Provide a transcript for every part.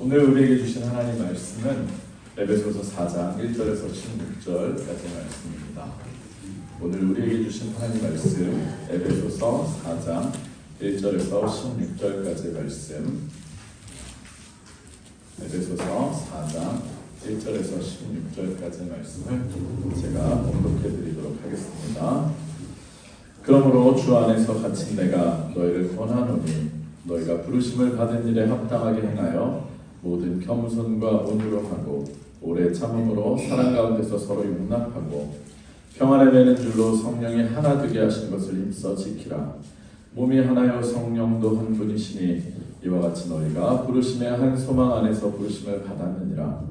오늘 우리에게 주신 하나님 말씀은 에베소서 4장 1절에서 16절까지 말씀입니다. 오늘 우리에게 주신 하나님 말씀 에베소서 4장 1절에서 16절까지 말씀, 에베소서 4장 1절에서 16절까지 말씀을 제가 봉독해 드리도록 하겠습니다. 그러므로 주 안에서 갇힌 내가 너희를 권하노니 너희가 부르심을 받은 일에 합당하게 행하여 모든 겸손과 온유로 하고 오래 참음으로 사랑 가운데서 서로 용납하고 평안에 매는 줄로 성령이 하나 되게 하신 것을 힘써 지키라. 몸이 하나요 성령도 한 분이시니 이와 같이 너희가 부르심의 한 소망 안에서 부르심을 받았느니라.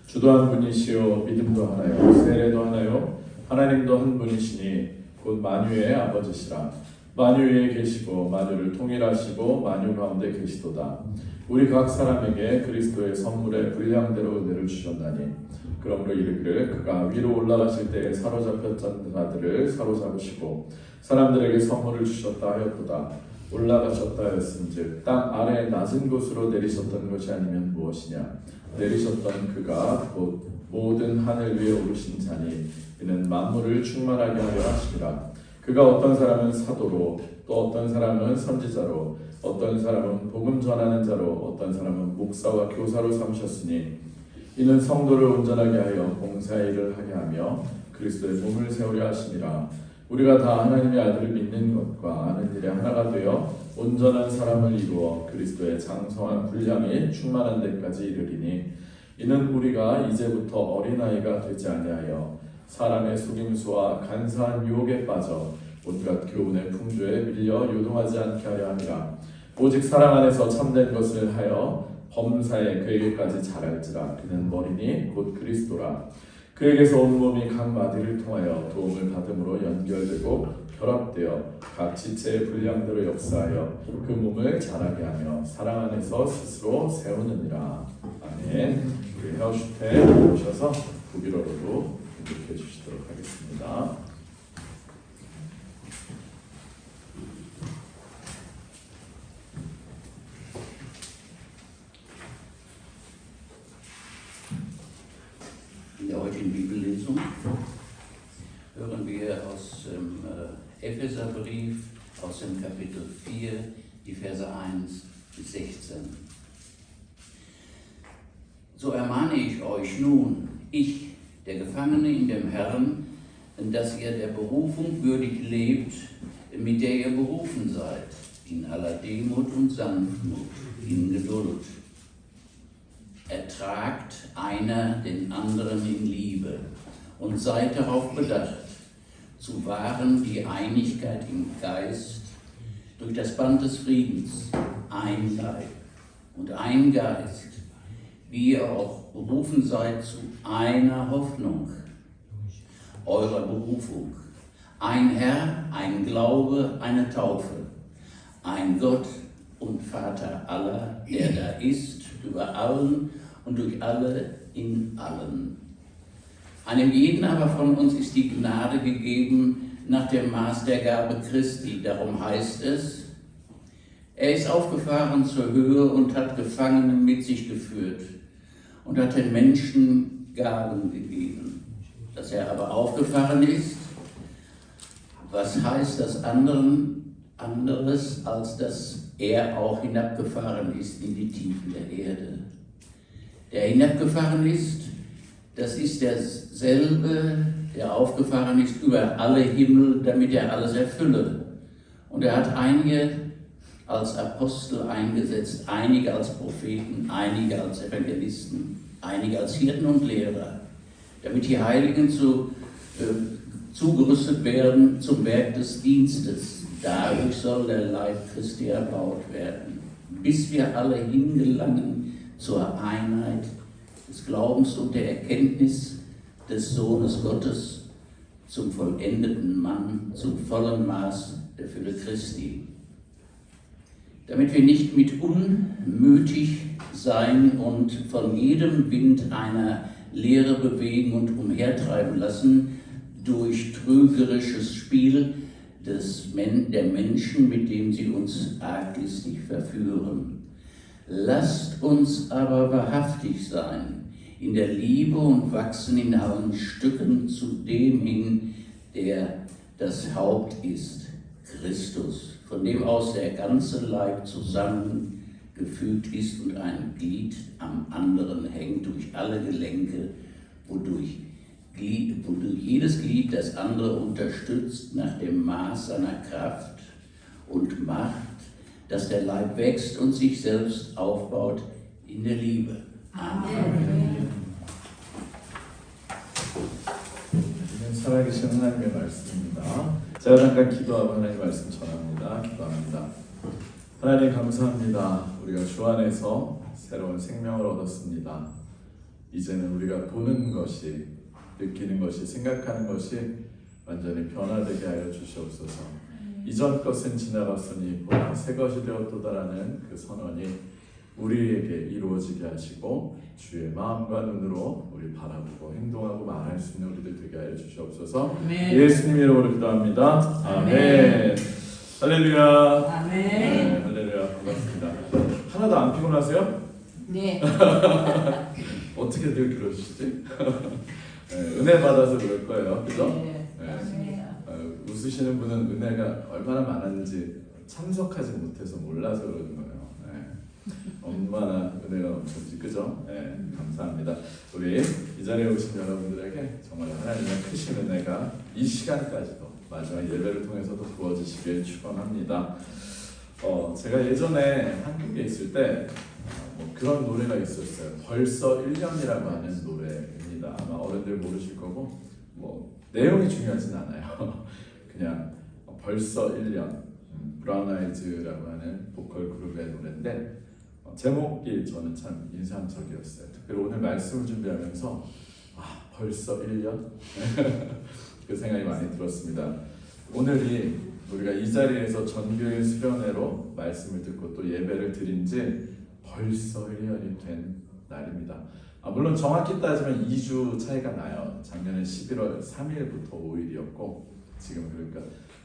주도 한 분이시요 믿음도 하나요 세례도 하나요 하나님도 한 분이시니 곧 만유의 아버지시라. 만유 위에 계시고 만유를 통일하시고 만유 가운데 계시도다. 우리 각 사람에게 그리스도의 선물의 분량대로 은혜를 주셨나니 그러므로 이르기를 그가 위로 올라가실 때에 사로잡혔던 자들을 사로잡으시고 사람들에게 선물을 주셨다 하였도다. 올라가셨다 하였은즉 땅 아래 낮은 곳으로 내리셨던 것이 아니면 무엇이냐. 내리셨던 그가 곧 모든 하늘 위에 오르신 자니 이는 만물을 충만하게 하려 하시리라. 그가 어떤 사람은 사도로 또 어떤 사람은 선지자로 어떤 사람은 복음 전하는 자로 어떤 사람은 목사와 교사로 삼으셨으니 이는 성도를 온전하게 하여 봉사의 일을 하게 하며 그리스도의 몸을 세우려 하심이라. 우리가 다 하나님의 아들을 믿는 것과 아는 일에 하나가 되어 온전한 사람을 이루어 그리스도의 장성한 분량이 충만한 데까지 이르리니 이는 우리가 이제부터 어린아이가 되지 아니하여 사람의 속임수와 간사한 유혹에 빠져 온갖 교훈의 풍조에 밀려 요동하지 않게 하려 함이라. 오직 사랑 안에서 참된 것을 하여 범사에 그에게까지 자랄지라. 그는 머리니 곧 그리스도라. 그에게서 온 몸이 각 마디를 통하여 도움을 받음으로 연결되고 결합되어 각 지체의 분량대로 역사하여 그 몸을 자라게 하며 사랑 안에서 스스로 세우느니라. 아멘. 우리 헤어슈테 오셔서 북일어로도 공독해 주시도록 하겠습니다. In der heutigen Bibellesung hören wir aus dem Epheserbrief, aus dem Kapitel 4, die Verse 1 bis 16. So ermahne ich euch nun, ich, der Gefangene in dem Herrn, dass ihr der Berufung würdig lebt, mit der ihr berufen seid, in aller Demut und Sanftmut, in Geduld. Ertragt einer den anderen in Liebe und seid darauf bedacht, zu wahren die Einigkeit im Geist durch das Band des Friedens, ein Leib und ein Geist, wie ihr auch berufen seid zu einer Hoffnung eurer Berufung. Ein Herr, ein Glaube, eine Taufe, ein Gott und Vater aller, der da ist, über allen und durch alle in allen. Einem jeden aber von uns ist die Gnade gegeben nach dem Maß der Gabe Christi. Darum heißt es, er ist aufgefahren zur Höhe und hat Gefangene mit sich geführt und hat den Menschen Gaben gegeben. Dass er aber aufgefahren ist, was heißt das anderes, als dass er auch hinabgefahren ist in die Tiefen der Erde? Der hinabgefahren ist, das ist derselbe, der aufgefahren ist über alle Himmel, damit er alles erfülle. Und er hat einige als Apostel eingesetzt, einige als Propheten, einige als Evangelisten, einige als Hirten und Lehrer, damit die Heiligen zugerüstet werden zum Werk des Dienstes. Dadurch soll der Leib Christi erbaut werden, bis wir alle hingelangen zur Einheit des Glaubens und der Erkenntnis des Sohnes Gottes, zum vollendeten Mann, zum vollen Maß der Fülle Christi. Damit wir nicht mit unmütig sein und von jedem Wind einer Lehre bewegen und umhertreiben lassen durch trügerisches Spiel der Menschen, mit dem sie uns arglistig verführen. Lasst uns aber wahrhaftig sein, in der Liebe und wachsen in allen Stücken zu dem hin, der das Haupt ist, Christus, von dem aus der ganze Leib zusammengefügt ist und ein Glied am anderen hängt durch alle Gelenke, wodurch jedes Glied das andere unterstützt nach dem Maß seiner Kraft und Macht, dass der Leib wächst und sich selbst aufbaut in der Liebe. Amen. 살아계신 하나님의 말씀입니다. 제가 잠깐 기도하고 하나님 말씀 전합니다. 기도합니다. 하나님 감사합니다. 우리가 주 안에서 새로운 생명을 얻었습니다. 이제는 우리가 보는 것이, 느끼는 것이, 생각하는 것이 완전히 변화되게 하여 주시옵소서. 이전 것은 지나갔으니 보라 새 것이 되었도다라는 그 선언이 우리에게 이루어지게 하시고 주의 마음과 눈으로 우리 바라보고 행동하고 말할 수 있는 우리들 되게 하여 주시옵소서. 예수님 이름으로 기도합니다. 아멘. 할렐루야. 아멘. 네, 할렐루야. 반갑습니다. 하나도 안 피곤하세요? 네. 어떻게들 그러시지? 네, 은혜 받아서 그럴 거예요. 그죠? 네. 웃으시는 분은 은혜가 얼마나 많았는지 참석하지 못해서 몰라서 그러는 거예요. 얼마나 은혜가 넘쳤지, 그죠? 네, 감사합니다. 우리 이 자리에 오신 여러분들에게 정말 하나님의 크신 은혜가 이 시간까지도 마지막 예배를 통해서도 부어지시길 축원합니다. 제가 예전에 한국에 있을 때 그런 노래가 있었어요. 벌써 1년이라고 하는 노래입니다. 아마 어른들 모르실 거고 내용이 중요하진 않아요. 그냥 벌써 1년 브라운 아이즈라고 하는 보컬 그룹의 노래인데 제목이 저는 참 인상적이었어요. 특별히 오늘 말씀을 준비하면서 벌써 1년? 그 생각이 많이 들었습니다. 오늘이 우리가 이 자리에서 전교일 수련회로 말씀을 듣고 또 예배를 드린 지 벌써 1년이 된 날입니다. 물론 정확히 따지면 2주 차이가 나요. 작년에 11월 3일부터 5일이었고 지금 그러니까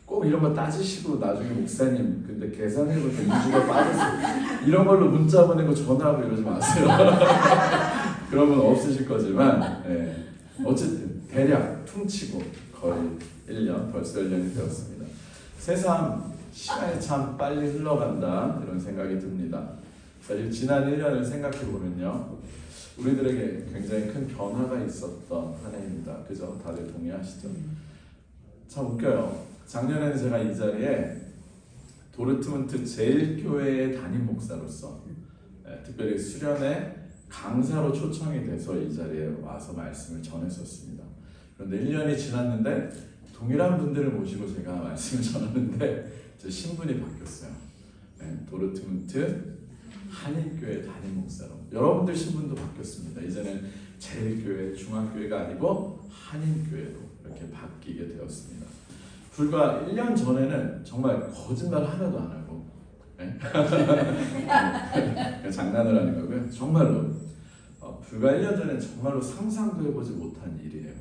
꼭 이런 거 따지시고 나중에 목사님 근데 계산해볼 때 2주가 빠졌어요. 이런 걸로 문자 보내고 전화하고 이러지 마세요. 그러면 없으실 거지만 어쨌든 대략 퉁치고 거의 1년, 벌써 1년이 되었습니다. 세상 시간이 참 빨리 흘러간다 이런 생각이 듭니다. 사실 지난 1년을 생각해 보면요, 우리들에게 굉장히 큰 변화가 있었던 한 해입니다. 그죠? 다들 동의하시죠? 참 웃겨요. 작년에는 제가 이 자리에 도르트문트 제일교회의 담임 목사로서 특별히 수련회 강사로 초청이 돼서 이 자리에 와서 말씀을 전했었습니다. 그런데 1년이 지났는데 동일한 분들을 모시고 제가 말씀을 전하는데 제 신분이 바뀌었어요. 도르트문트 한인교회 담임 목사로. 여러분들 신분도 바뀌었습니다. 이제는 제일교회, 중앙교회가 아니고 한인교회로 이렇게 바뀌게 되었습니다. 불과 1년 전에는 정말 거짓말 하나도 안 하고 장난을 하는 거고요. 정말로 불과 1년 전에 정말로 상상도 해보지 못한 일이에요.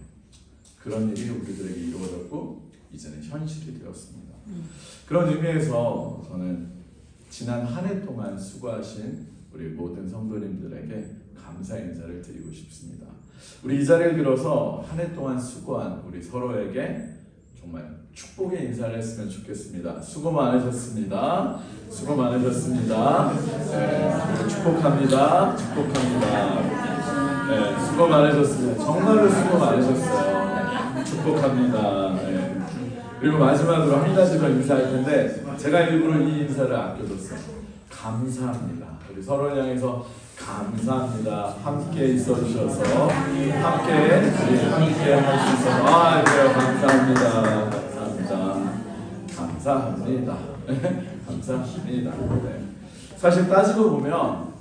그런 일이 우리들에게 이루어졌고 이제는 현실이 되었습니다. 그런 의미에서 저는 지난 한 해 동안 수고하신 우리 모든 성도님들에게 감사 인사를 드리고 싶습니다. 우리 이 자리를 빌어서 한 해 동안 수고한 우리 서로에게 정말 축복의 인사를 했으면 좋겠습니다. 수고 많으셨습니다. 수고 많으셨습니다. 축복합니다. 축복합니다. 수고 많으셨습니다. 정말로 수고 많으셨어요. 축복합니다. 그리고 마지막으로 한 가지 더 인사할 텐데 제가 일부러 이 인사를 아껴뒀어요. 감사합니다. 우리 서로를 향해서 감사합니다. 함께 있어주셔서 함께 할 수 있어서 그래요. 감사합니다. 감사합니다. 감사합니다. 사실 따지고 보면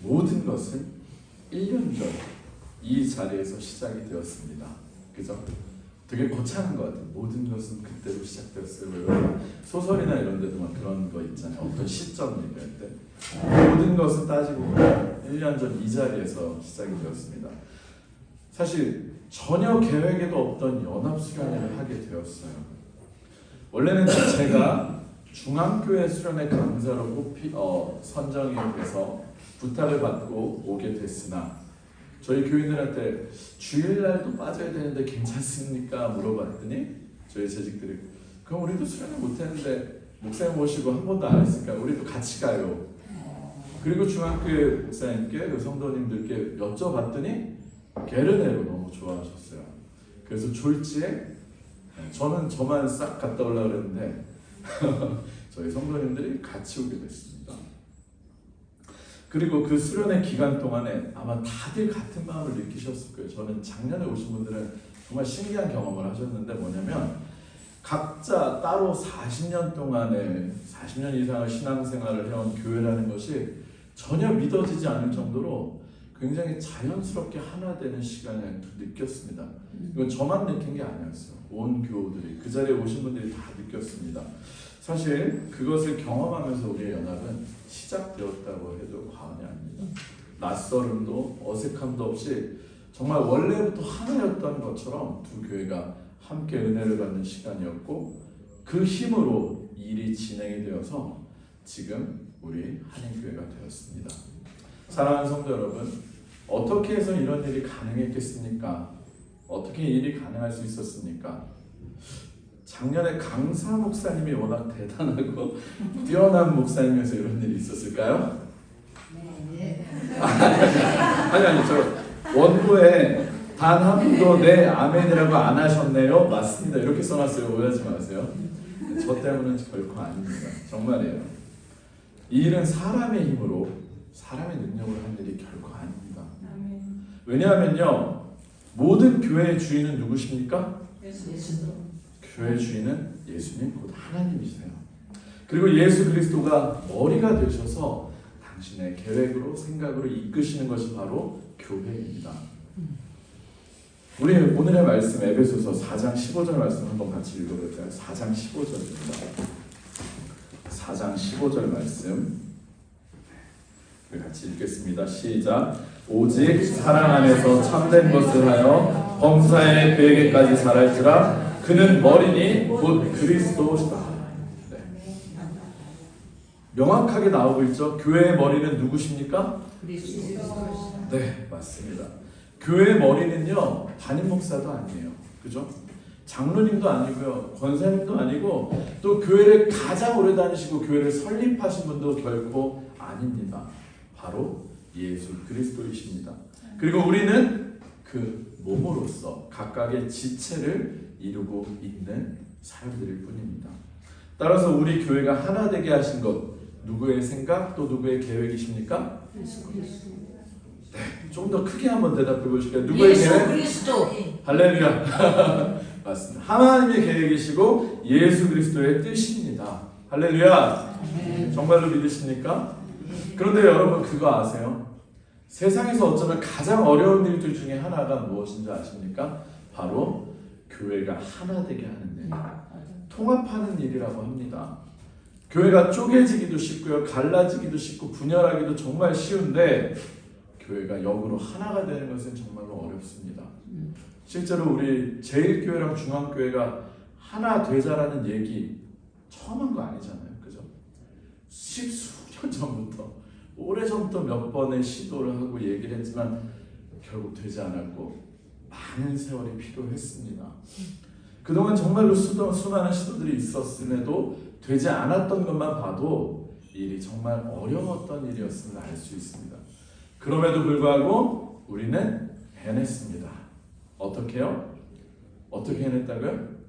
모든 것은 1년 전 이 자리에서 시작이 되었습니다. 그죠? 되게 거창한 것 같아요. 모든 것은 그때로 시작되었어요. 소설이나 이런 데도 막 그런 거 있잖아요. 어떤 시점 얘기할 때 모든 것은 따지고 보면 1년 전 이 자리에서 시작이 되었습니다. 사실 전혀 계획에도 없던 연합수련회를 하게 되었어요. 원래는 제가 중앙교회 수련회 강사로 선정이 돼서 부탁을 받고 오게 됐으나 저희 교인들한테 주일날도 빠져야 되는데 괜찮습니까? 물어봤더니 저희 재직들이 그럼 우리도 수련회 못했는데 목사님 모시고 한 번도 안 했으니까 우리도 같이 가요. 그리고 중앙교회 목사님께 그 성도님들께 여쭤봤더니 게르네로 너무 좋아하셨어요. 그래서 졸지에 저는 저만 싹 갔다 오려고 그랬는데 저희 성도님들이 같이 오게 됐습니다. 그리고 그 수련회 기간 동안에 아마 다들 같은 마음을 느끼셨을 거예요. 저는 작년에 오신 분들은 정말 신기한 경험을 하셨는데 뭐냐면 각자 따로 40년 동안에 40년 이상의 신앙생활을 해온 교회라는 것이 전혀 믿어지지 않을 정도로 굉장히 자연스럽게 하나 되는 시간을 느꼈습니다. 이건 저만 느낀 게 아니었어요. 온 교우들이 그 자리에 오신 분들이 다 느꼈습니다. 사실 그것을 경험하면서 우리의 연합은 시작되었다고 해도 과언이 아닙니다. 낯설음도 어색함도 없이 정말 원래부터 하나였던 것처럼 두 교회가 함께 은혜를 받는 시간이었고 그 힘으로 일이 진행이 되어서 지금 우리 한인교회가 되었습니다. 사랑하는 성도 여러분, 어떻게 해서 이런 일이 가능했겠습니까? 어떻게 일이 가능할 수 있었습니까? 작년에 강사 목사님이 워낙 대단하고 뛰어난 목사님이어서 이런 일이 있었을까요? 네. 아니 저 원고에 단 한 분도 네 아멘이라고 안 하셨네요. 맞습니다. 이렇게 써놨어요. 오해하지 마세요. 저 때문은 결코 아닙니다. 정말이에요. 이 일은 사람의 힘으로 사람의 능력으로 한 일이 결코 아닙니다. 왜냐하면요 모든 교회의 주인은 누구십니까? 교회의 주인은 예수님 곧 하나님이세요. 그리고 예수 그리스도가 머리가 되셔서 당신의 계획으로 생각으로 이끄시는 것이 바로 교회입니다. 우리 오늘의 말씀 에베소서 4장 15절 말씀 한번 같이 읽어볼까요? 4장 15절입니다. 4장 15절 말씀 같이 읽겠습니다. 시작. 오직 사랑 안에서 참된 것을 하여 범사에 그에게까지 자랄지라 그는 머리니 곧 그리스도시다. 네. 명확하게 나오고 있죠. 교회의 머리는 누구십니까? 네, 맞습니다. 교회의 머리는요 담임 목사도 아니에요. 그죠? 장로님도 아니고요, 권사님도 아니고 또 교회를 가장 오래 다니시고 교회를 설립하신 분도 결코 아닙니다. 바로 예수 그리스도이십니다. 그리고 우리는 그 몸으로서 각각의 지체를 이루고 있는 사람들일 뿐입니다. 따라서 우리 교회가 하나 되게 하신 것 누구의 생각 또 누구의 계획이십니까? 네, 좀 더 크게 한번 대답해 보실까요? 누구의 예수 계획? 그리스도. 할렐루야. 맞습니다. 하나님의 계획이시고 예수 그리스도의 뜻입니다. 할렐루야. 정말로 믿으십니까? 그런데 여러분 그거 아세요? 세상에서 어쩌면 가장 어려운 일들 중에 하나가 무엇인지 아십니까? 바로 교회가 하나 되게 하는 일, 통합하는 일이라고 합니다. 교회가 쪼개지기도 쉽고요, 갈라지기도 쉽고 분열하기도 정말 쉬운데 교회가 역으로 하나가 되는 것은 정말로 어렵습니다. 실제로 우리 제일교회랑 중앙교회가 하나 되자라는 얘기 처음 한 거 아니잖아요. 그죠? 십수년 전부터 오래전부터 몇 번의 시도를 하고 얘기를 했지만 결국 되지 않았고 많은 세월이 필요했습니다. 그동안 정말로 수많은 시도들이 있었음에도 되지 않았던 것만 봐도 일이 정말 어려웠던 일이었음을 알 수 있습니다. 그럼에도 불구하고 우리는 해냈습니다. 어떻게요? 어떻게 해냈다고요?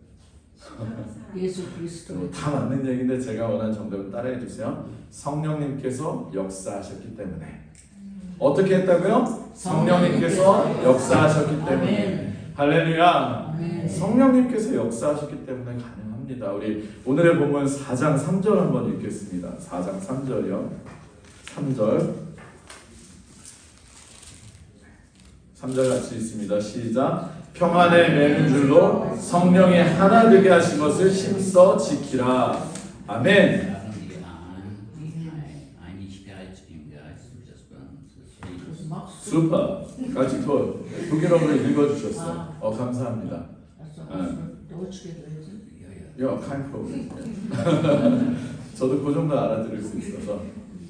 예수 그리스도. 다 맞는 얘기인데 제가 원하는 정답을 따라해 주세요. 성령님께서 역사하셨기 때문에. 어떻게 했다고요? 성령님께서 역사하셨기 때문에. 할렐루야. 성령님께서 역사하셨기 때문에 가능합니다. 우리 오늘의 본문 4장 3절 한번 읽겠습니다. 4장 3절이요. 3절 같이 있습니다. 시작. 평안에 매는 줄로 성령이 하나 되게 하신 것을 힘써 지키라. 아멘. 슈퍼. 같이 독일어로 읽어주셨어요. 감사합니다. you're kind problem. 저도 그 정도 알아들을 수 있어서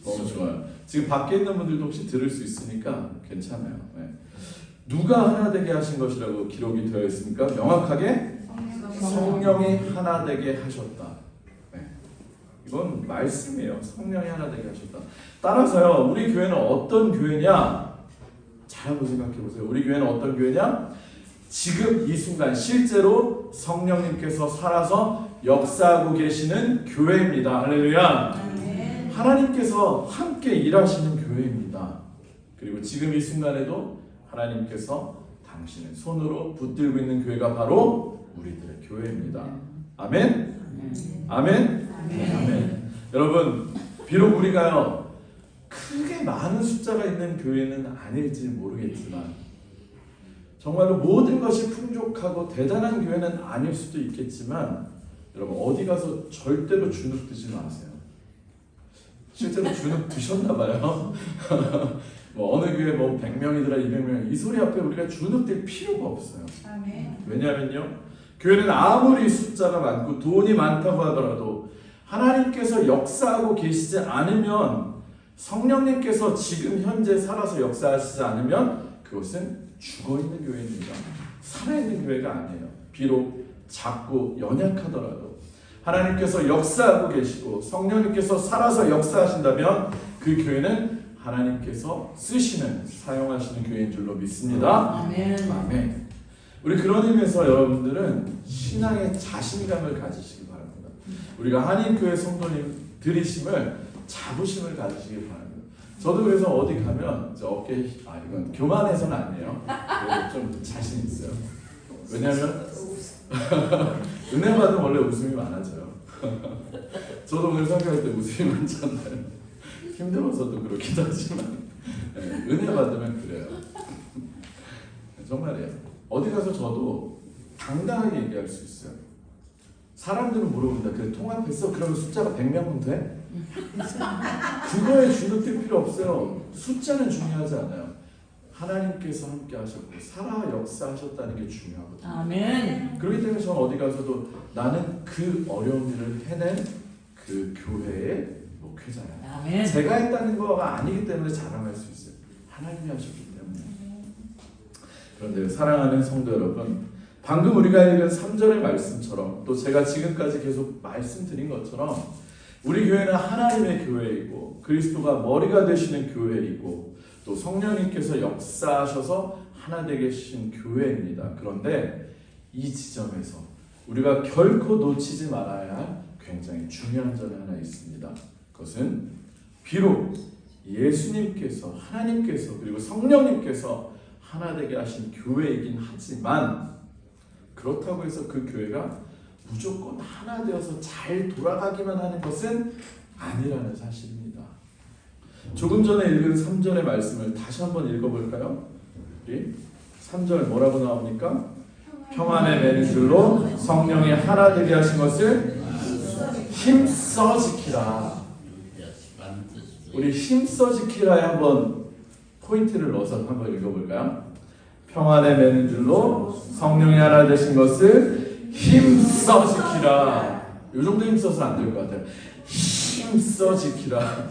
너무 좋아요. 지금 밖에 있는 분들도 혹시 들을 수 있으니까 괜찮아요. 네. 누가 하나 되게 하신 것이라고 기록이 되어 있습니까? 명확하게 성령이 하나 되게 하셨다. 네. 이건 말씀이에요. 성령이 하나 되게 하셨다. 따라서요, 우리 교회는 어떤 교회냐? 잘 한번 생각해 보세요. 우리 교회는 어떤 교회냐? 지금 이 순간 실제로 성령님께서 살아서 역사하고 계시는 교회입니다. 할렐루야. 하나님께서 함께 일하시는 교회입니다. 그리고 지금 이 순간에도 하나님께서 당신의 손으로 붙들고 있는 교회가 바로 우리들의 교회입니다. 아멘? 아멘? 아멘. 여러분, 비록 우리가요 크게 많은 숫자가 있는 교회는 아닐지 모르겠지만 정말로 모든 것이 풍족하고 대단한 교회는 아닐 수도 있겠지만 여러분, 어디 가서 절대로 주눅 드지 마세요. 실제로 주눅 드셨나봐요. 뭐 어느 교회 뭐 100명이더라 200명 이 소리 앞에 우리가 주눅 들 필요가 없어요. 왜냐하면요, 교회는 아무리 숫자가 많고 돈이 많다고 하더라도 하나님께서 역사하고 계시지 않으면, 성령님께서 지금 현재 살아서 역사하시지 않으면 그것은 죽어있는 교회입니다. 살아있는 교회가 아니에요. 비록 작고 연약하더라도 하나님께서 역사하고 계시고 성령님께서 살아서 역사하신다면 그 교회는 하나님께서 쓰시는, 사용하시는 교회인 줄로 믿습니다. 아멘. 아멘. 우리 그런 의미에서 여러분들은 신앙의 자신감을 가지시기 바랍니다. 우리가 한인교회 성도님 들이심을, 자부심을 가지시기 바랍니다. 저도 그래서 어디 가면 어깨, 이건 교만해서는 아니에요. 좀 자신 있어요. 왜냐하면 은혜 받으면 원래 웃음이 많아져요. 저도 오늘 설교할 때 웃음이 많잖아요. 힘들어서도 그렇기도 하지만 은혜 받으면 그래요. 정말이에요. 어디 가서 저도 당당하게 얘기할 수 있어요. 사람들은 물어본다. 그래 통합했어? 그러면 숫자가 100명은 돼? 그거에 주눅들 필요 없어요. 숫자는 중요하지 않아요. 하나님께서 함께 하셨고 살아 역사하셨다는 게 중요하거든요. 아멘. 그렇기 때문에 저는 어디 가서도 나는 그 어려운 일을 해낸 그 교회의 목회자야. 아멘. 제가 했다는 거가 아니기 때문에 자랑할 수 있어요. 하나님이 하셨기 때문에. 그런데 사랑하는 성도 여러분, 방금 우리가 읽은 3절의 말씀처럼 또 제가 지금까지 계속 말씀드린 것처럼 우리 교회는 하나님의 교회이고 그리스도가 머리가 되시는 교회이고 또 성령님께서 역사하셔서 하나 되게 하신 교회입니다. 그런데 이 지점에서 우리가 결코 놓치지 말아야 할 굉장히 중요한 점이 하나 있습니다. 그것은 비록 예수님께서, 하나님께서 그리고 성령님께서 하나 되게 하신 교회이긴 하지만 그렇다고 해서 그 교회가 무조건 하나 되어서 잘 돌아가기만 하는 것은 아니라는 사실입니다. 조금 전에 읽은 3절의 말씀을 다시 한번 읽어볼까요? 우리 3절 뭐라고 나옵니까? 평안에 매는 줄로 성령이 하나 되게 하신 것을 힘써 지키라. 우리 힘써 지키라에 한번 포인트를 넣어서 한번 읽어볼까요? 평안에 매는 줄로 성령이 하나 되신 것을 힘써 지키라. 이 정도 힘써서 안 될 것 같아요. 힘써 지키라.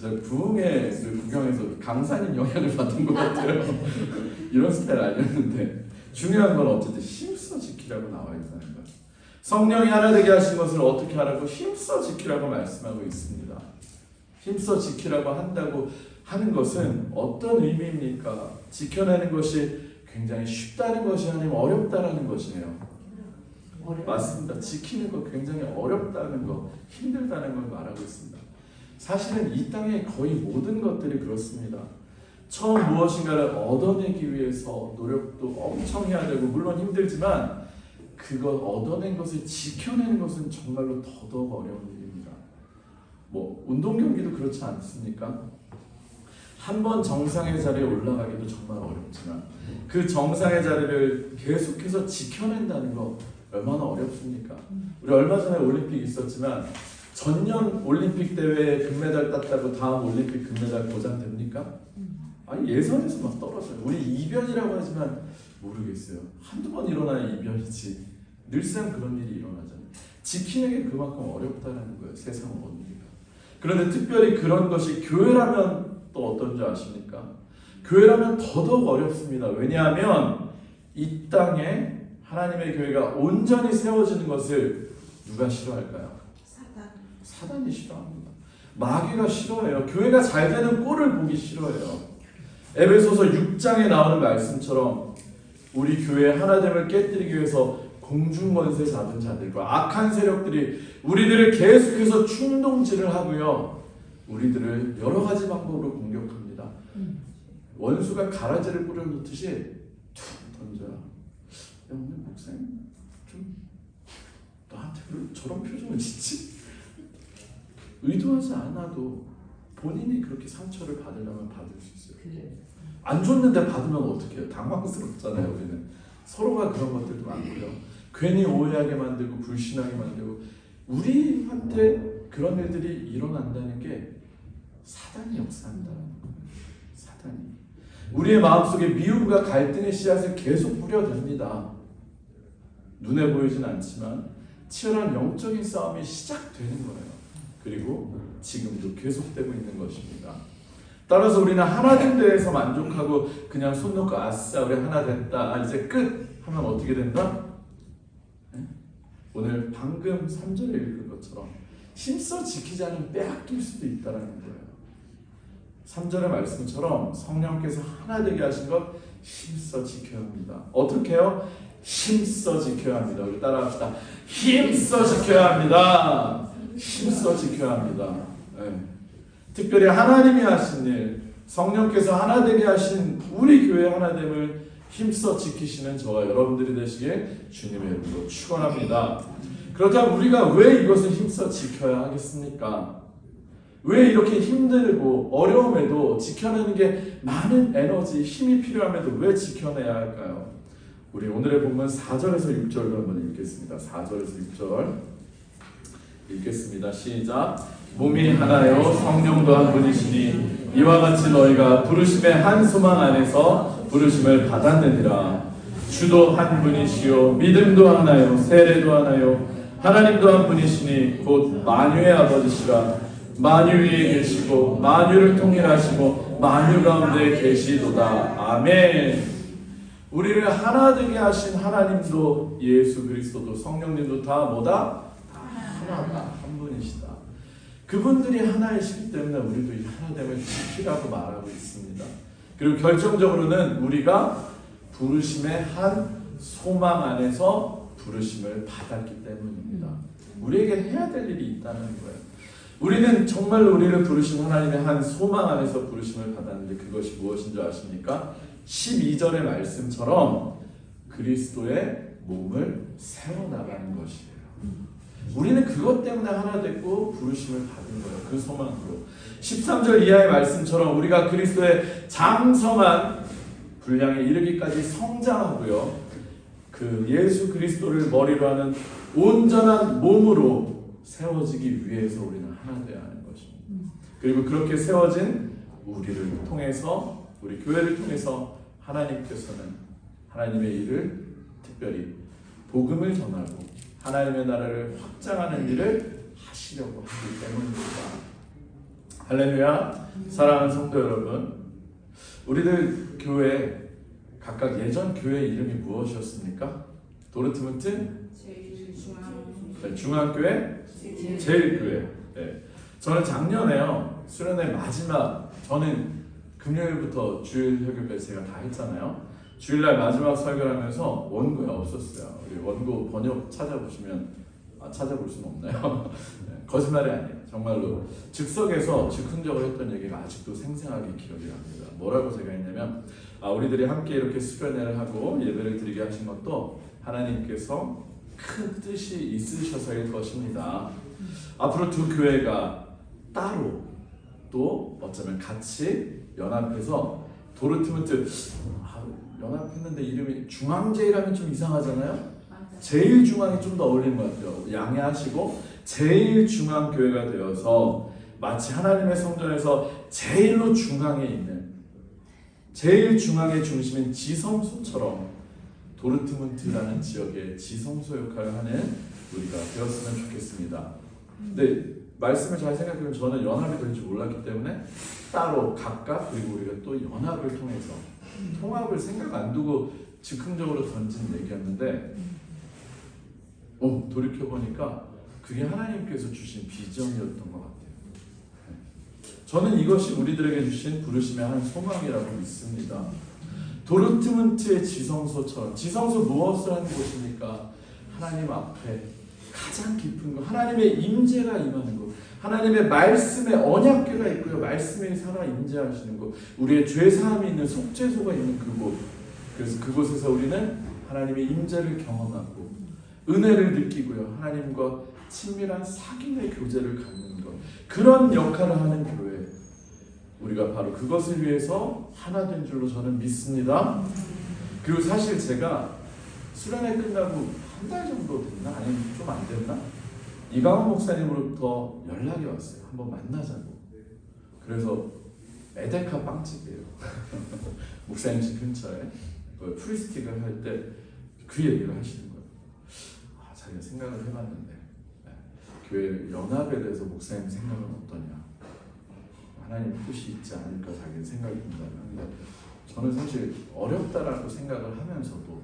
제가 부흥회 구경에서 강사님 영향을 받은 것 같아요. 이런 스타일 아니었는데 중요한 건 어쨌든 힘써 지키라고 나와 있다는 것. 성령이 하나 되게 하신 것을 어떻게 하라고? 힘써 지키라고 말씀하고 있습니다. 힘써 지키라고 한다고 하는 것은 어떤 의미입니까? 지켜내는 것이 굉장히 쉽다는 것이 아니면 어렵다는 것이에요. 맞습니다. 지키는 거 굉장히 어렵다는 거, 힘들다는 걸 말하고 있습니다. 사실은 이 땅의 거의 모든 것들이 그렇습니다. 처음 무엇인가를 얻어내기 위해서 노력도 엄청 해야 되고 물론 힘들지만 그걸 얻어낸 것을 지켜내는 것은 정말로 더더욱 어려운 일입니다. 뭐 운동 경기도 그렇지 않습니까? 한 번 정상의 자리에 올라가기도 정말 어렵지만 그 정상의 자리를 계속해서 지켜낸다는 거 얼마나 어렵습니까? 우리 얼마 전에 올림픽 있었지만 전년 올림픽 대회에 금메달 땄다고 다음 올림픽 금메달 보장됩니까? 아니 예선에서 막 떨어져요. 우리 이변이라고 하지만 모르겠어요. 한두 번 일어나야 이변이지 늘상 그런 일이 일어나잖아요. 지키는 게 그만큼 어렵다는 거예요. 세상 원리가. 그런데 특별히 그런 것이 교회라면 또 어떤 줄 아십니까? 교회라면 더더욱 어렵습니다. 왜냐하면 이 땅에 하나님의 교회가 온전히 세워지는 것을 누가 싫어할까요? 사단이 싫어합니다. 마귀가 싫어해요. 교회가 잘 되는 꼴을 보기 싫어해요. 에베소서 6장에 나오는 말씀처럼 우리 교회의 하나됨을 깨뜨리기 위해서 공중권세 잡은 자들과 악한 세력들이 우리들을 계속해서 충동질을 하고요. 우리들을 여러 가지 방법으로 공격합니다. 원수가 가라지를 뿌려놓듯이 툭 던져요. 야, 오늘 목사님 좀 나한테 저런 표정을 짓지? 의도하지 않아도 본인이 그렇게 상처를 받으려면 받을 수 있어요. 안 줬는데 받으면 어떻게 해요? 당황스럽잖아요. 우리는 서로가 그런 것들도 많고요. 괜히 오해하게 만들고 불신하게 만들고 우리한테 그런 일들이 일어난다는 게 사단이 역사한다는 거예요. 사단이 우리의 마음속에 미움과 갈등의 씨앗을 계속 뿌려댑니다. 눈에 보이진 않지만 치열한 영적인 싸움이 시작되는 거예요. 그리고 지금도 계속되고 있는 것입니다. 따라서 우리는 하나된 데에서 만족하고 그냥 손 놓고 아싸 우리 하나 됐다 이제 끝 하면 어떻게 된다? 오늘 방금 3절에 읽은 것처럼 힘써 지키지 않으면 빼앗길 수도 있다는 거예요. 3절의 말씀처럼 성령께서 하나 되게 하신 것 힘써 지켜야 합니다. 어떻게 해요? 힘써 지켜야 합니다. 우리 따라합시다. 힘써 지켜야 합니다. 힘써 지켜야 합니다. 네. 특별히 하나님이 하신 일, 성령께서 하나 되게 하신 우리 교회 하나됨을 힘써 지키시는 저와 여러분들이 되시길 주님의 이름으로 축원합니다. 그렇다면 우리가 왜 이것을 힘써 지켜야 하겠습니까? 왜 이렇게 힘들고 어려움에도 지켜내는 게 많은 에너지, 힘이 필요함에도 왜 지켜내야 할까요? 우리 오늘의 본문 4절에서 6절을 한번 읽겠습니다. 4절에서 6절 읽겠습니다. 시작. 몸이 하나요 성령도 한 분이시니 이와 같이 너희가 부르심의 한 소망 안에서 부르심을 받았느니라. 주도 한 분이시요 믿음도 하나요 세례도 하나요 하나님도 한 분이시니 곧 만유의 아버지시라. 만유 위에 계시고 만유를 통일하시고 만유 가운데 계시도다. 아멘. 우리를 하나 되게 하신 하나님도 예수 그리스도도 성령님도 다 뭐다? 하나다. 한 분이시다. 그분들이 하나이시기 때문에 우리도 이 하나됨을 지키라고 말하고 있습니다. 그리고 결정적으로는 우리가 부르심의 한 소망 안에서 부르심을 받았기 때문입니다. 우리에게 해야 될 일이 있다는 거예요. 우리는 정말 우리를 부르신 하나님의 한 소망 안에서 부르심을 받았는데 그것이 무엇인 줄 아십니까? 12절의 말씀처럼 그리스도의 몸을 세워나가는 것이에요. 우리는 그것 때문에 하나 됐고 부르심을 받은 거예요. 그 소망으로. 13절 이하의 말씀처럼 우리가 그리스도의 장성한 분량에 이르기까지 성장하고요. 그 예수 그리스도를 머리로 하는 온전한 몸으로 세워지기 위해서 우리는 하나 되어야 하는 것입니다. 그리고 그렇게 세워진 우리를 통해서 우리 교회를 통해서 하나님께서는 하나님의 일을 특별히 복음을 전하고 하나님의 나라를 확장하는 일을 하시려고 하기 때문입니다. 할렐루야. 사랑하는 성도 여러분, 우리들 교회 각각 예전 교회 이름이 무엇이었습니까? 도르트문트 중앙교회 제일교회. 네. 저는 작년에요 수련회 마지막 저는 금요일부터 주일 설교까지 제가 다 했잖아요. 주일날 마지막 설교를 하면서 원고에 없었어요. 우리 원고 번역 찾아보시면 찾아볼 수는 없나요? 네, 거짓말이 아니에요. 정말로 즉석에서 즉흥적으로 했던 얘기가 아직도 생생하게 기억이 납니다. 뭐라고 제가 했냐면 우리들이 함께 이렇게 수련회를 하고 예배를 드리게 하신 것도 하나님께서 큰 뜻이 있으셔서일 것입니다. 앞으로 두 교회가 따로 또 어쩌면 같이 연합해서 도르트문트 연합했는데 이름이 중앙제일하면 좀 이상하잖아요. 제일 중앙이 좀 더 어울리는 것 같아요. 양해하시고 제일 중앙 교회가 되어서 마치 하나님의 성전에서 제일로 중앙에 있는 제일 중앙의 중심인 지성소처럼 도르트문트라는 지역의 지성소 역할을 하는 우리가 되었으면 좋겠습니다. 근데 말씀을 잘 생각해보면 저는 연합이 될 줄 몰랐기 때문에 따로 각각 그리고 우리가 또 연합을 통해서 통합을 생각 안 두고 즉흥적으로 던진 얘기였는데 돌이켜보니까 그게 하나님께서 주신 비전이었던 것 같아요. 저는 이것이 우리들에게 주신 부르심의 한 소망이라고 믿습니다. 도르트문트의 지성소처럼, 지성소 무엇을 하는 곳입니까? 하나님 앞에 가장 깊은 것, 하나님의 임재가 임하는 곳, 하나님의 말씀의 언약궤가 있고요, 말씀에 살아 임재하시는 곳, 우리의 죄사함이 있는 속죄소가 있는 그곳. 그래서 그곳에서 우리는 하나님의 임재를 경험하고 은혜를 느끼고요, 하나님과 친밀한 사귐의 교제를 갖는 것, 그런 역할을 하는 교회, 우리가 바로 그것을 위해서 하나 된 줄로 저는 믿습니다. 그리고 사실 제가 수련회 끝나고 한 달 정도 됐나? 아니면 좀 안 됐나? 이강원 목사님으로부터 연락이 왔어요. 한번 만나자고. 그래서 에데카 빵집이에요. 목사님 집 근처에 프리스틱을 할 때 그 얘기를 하시는 거예요. 자기가 생각을 해봤는데 교회 연합에 대해서 목사님 생각은 어떠냐? 하나님 뜻이 있지 않을까 자기 생각이 든다면, 저는 사실 어렵다라고 생각을 하면서도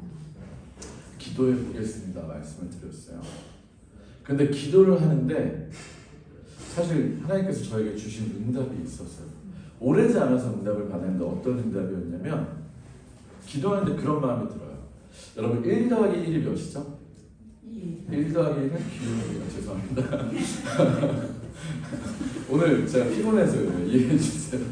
기도해 보겠습니다 말씀을 드렸어요. 근데 기도를 하는데 사실 하나님께서 저에게 주신 응답이 있었어요. 오래지 않아서 응답을 받았는데 어떤 응답이었냐면, 기도하는데 그런 마음이 들어요. 여러분 1 더하기 1이 몇이죠? 1 더하기 1은 기울이에요. 죄송합니다. 오늘 제가 피곤해서 이해해 주세요.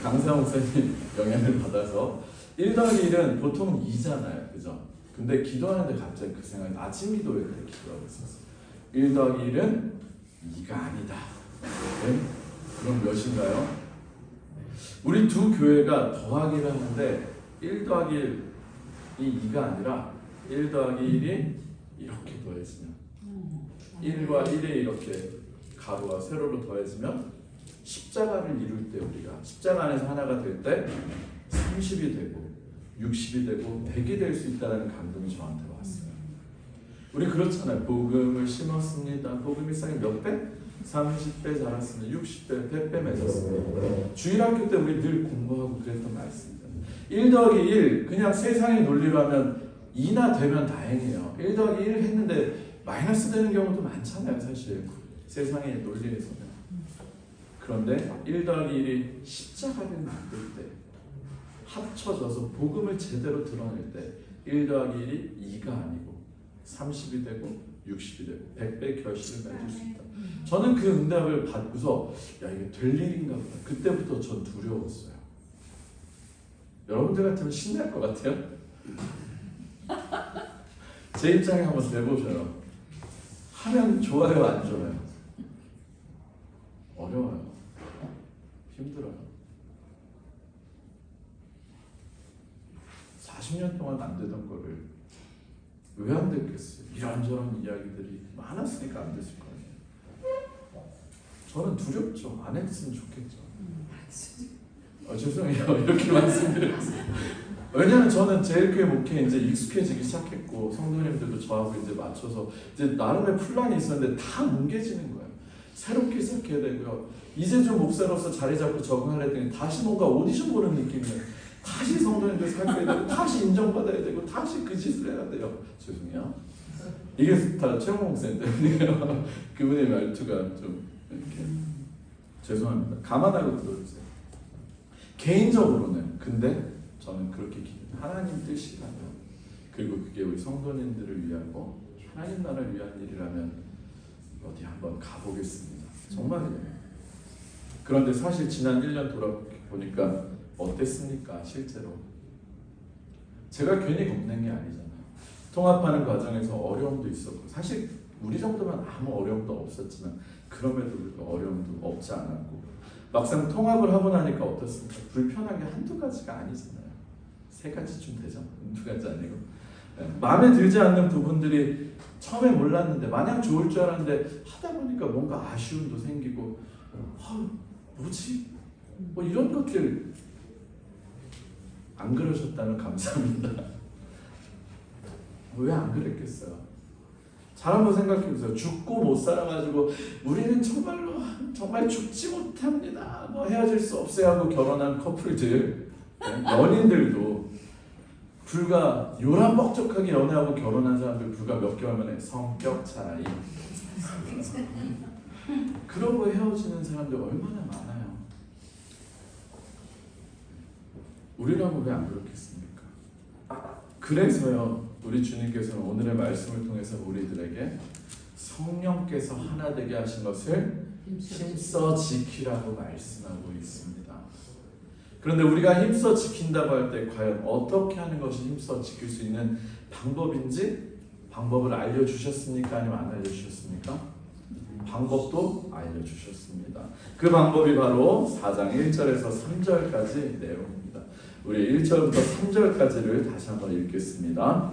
강사 목사님 영향을 받아서 1 더하기 1은 보통 2잖아요. 그죠? 근데 기도하는데 갑자기 그 생각이, 아침 기도회 때 기도하고 있었어요. 1 더하기 1은 2가 아니다. 네? 그럼 몇인가요? 우리 두 교회가 더하기를 하는데 1 더하기 1이 2가 아니라 1 더하기 1이 이렇게 더해지면 1과 1이 이렇게 가로와 세로로 더해지면 십자가를 이룰 때, 우리가 십자가 안에서 하나가 될 때 30이 되고 60이 되고 100이 될 수 있다는 감동이 저한테 왔어요. 우리 그렇잖아요. 복음을 심었습니다. 복음이 쌍이 몇 배? 30배 자랐습니다. 60배, 100배 맺었습니다. 주일학교 때 우리 늘 공부하고 그랬던 말씀입니다. 1 더하기 1, 그냥 세상의 논리로 하면 2나 되면 다행이에요. 1 더하기 1 했는데 마이너스 되는 경우도 많잖아요. 사실 세상의 논리에서는. 그런데 1 더하기 1이 십자가를 만들 때, 합쳐져서 복음을 제대로 드러낼 때 1 더하기 1이 2가 아니고 30이 되고 60이 되고 100배 결실을 맺을 수 있다. 저는 그 응답을 받고서 이게 될 일인가 보다. 그때부터 전 두려웠어요. 여러분들 같으면 신날 것 같아요? 제 입장에 한번 내보셔요. 하면 좋아요, 안 좋아요? 어려워요. 힘들어요. 40년 동안 안 되던 거를 왜 안 됐겠어요? 이런저런 이야기들이 많았으니까 안 됐을 거예요. 저는 두렵죠. 안 했으면 좋겠죠. 죄송해요. 이렇게 말씀드렸어요. 왜냐면 저는 제일교회 목회에 이제 익숙해지기 시작했고, 성도님들도 저하고 이제 맞춰서 이제 나름의 플랜이 있었는데 다 뭉개지는 거예요. 새롭게 시작해야 되고요. 이제 좀 목사로서 자리 잡고 적응하려 했더니 다시 뭔가 오디션 보는 느낌이에요. 다시 성도님들 살펴야 되고, 다시 인정받아야 되고, 다시 그 짓을 해야 돼요. 죄송해요. 이게 다 최홍 목사님 때문이에요. 그분의 말투가 좀 이렇게 죄송합니다. 감안하고 들어주세요. 개인적으로는 근데 저는 그렇게 하나님 뜻이라면, 그리고 그게 우리 성도님들을 위하고 하나님 나라를 위한 일이라면 어디 한번 가보겠습니다. 정말이에요. 그런데 사실 지난 1년 돌아보니까 어땠습니까? 실제로 제가 괜히 겁낸 게 아니잖아요. 통합하는 과정에서 어려움도 있었고, 사실 우리 정도면 아무 어려움도 없었지만 그럼에도 불구하고 어려움도 없지 않았고, 막상 통합을 하고 나니까 어떻습니까? 불편한 게 한두 가지가 아니잖아요. 3가지쯤 되죠? 한두 가지 아니고. 마음에 들지 않는 부분들이 처음에 몰랐는데 마냥 좋을 줄 알았는데 하다 보니까 뭔가 아쉬움도 생기고, 뭐지? 뭐 이런 것들 안 그러셨다면 감사합니다. 왜 안 그랬겠어요? 잘 한번 생각해보세요. 죽고 못 살아가지고 우리는 정말로 정말 죽지 못합니다. 뭐 헤어질 수 없어요 하고 결혼한 커플들, 연인들도 불과 요란벅적하게 연애하고 결혼한 사람들 불과 몇 개월 만에 성격 차이 그러고 헤어지는 사람들 얼마나 많아요. 우리라고 왜 안 그렇겠습니까? 그래서요, 우리 주님께서는 오늘의 말씀을 통해서 우리들에게 성령께서 하나 되게 하신 것을 힘써 지키라고 말씀하고 있습니다. 그런데 우리가 힘써 지킨다고 할 때 과연 어떻게 하는 것이 힘써 지킬 수 있는 방법인지 방법을 알려주셨습니까? 아니면 안 알려주셨습니까? 방법도 알려주셨습니다. 그 방법이 바로 4장 1절에서 3절까지 내용입니다. 우리 1절부터 3절까지를 다시 한번 읽겠습니다.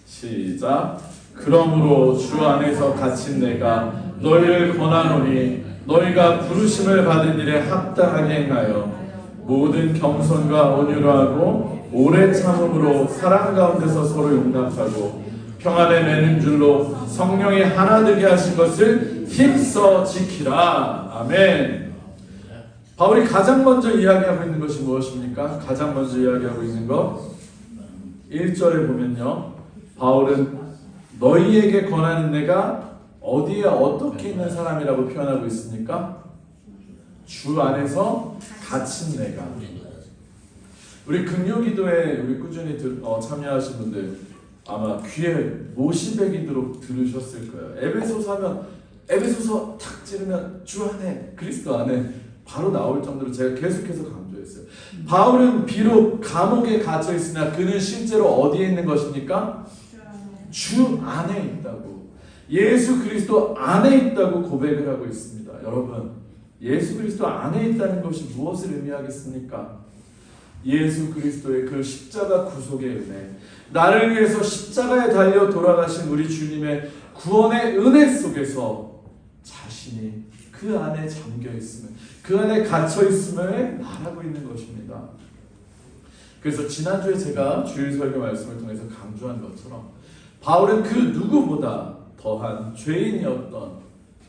시작. 그러므로 주 안에서 갇힌 내가 너희를 권하노니 너희가 부르심을 받은 일에 합당하게 행하여 모든 겸손과 온유로 하고 오래 참음으로 사랑 가운데서 서로 용납하고 평안에 매는 줄로 성령이 하나 되게 하신 것을 힘써 지키라. 아멘. 바울이 가장 먼저 이야기하고 있는 것이 무엇입니까? 가장 먼저 이야기하고 있는 것 1절에 보면요, 바울은 너희에게 권하는 내가 어디에 어떻게 있는 사람이라고 표현하고 있습니까? 주 안에서 갇힌 내가. 우리 금요기도에 우리 꾸준히 참여하신 분들 아마 귀에 못이 배기도록 들으셨을 거예요. 에베소서 하면 에베소서 탁 찌르면 주 안에, 그리스도 안에 바로 나올 정도로 제가 계속해서 강조했어요. 바울은 비록 감옥에 갇혀 있으나 그는 실제로 어디에 있는 것입니까? 주 안에 있다고, 예수 그리스도 안에 있다고 고백을 하고 있습니다. 여러분, 예수 그리스도 안에 있다는 것이 무엇을 의미하겠습니까? 예수 그리스도의 그 십자가 구속의 은혜, 나를 위해서 십자가에 달려 돌아가신 우리 주님의 구원의 은혜 속에서 자신이 그 안에 잠겨 있음을, 그 안에 갇혀 있음을 말하고 있는 것입니다. 그래서 지난주에 제가 주일 설교 말씀을 통해서 강조한 것처럼 바울은 그 누구보다 더한 죄인이었던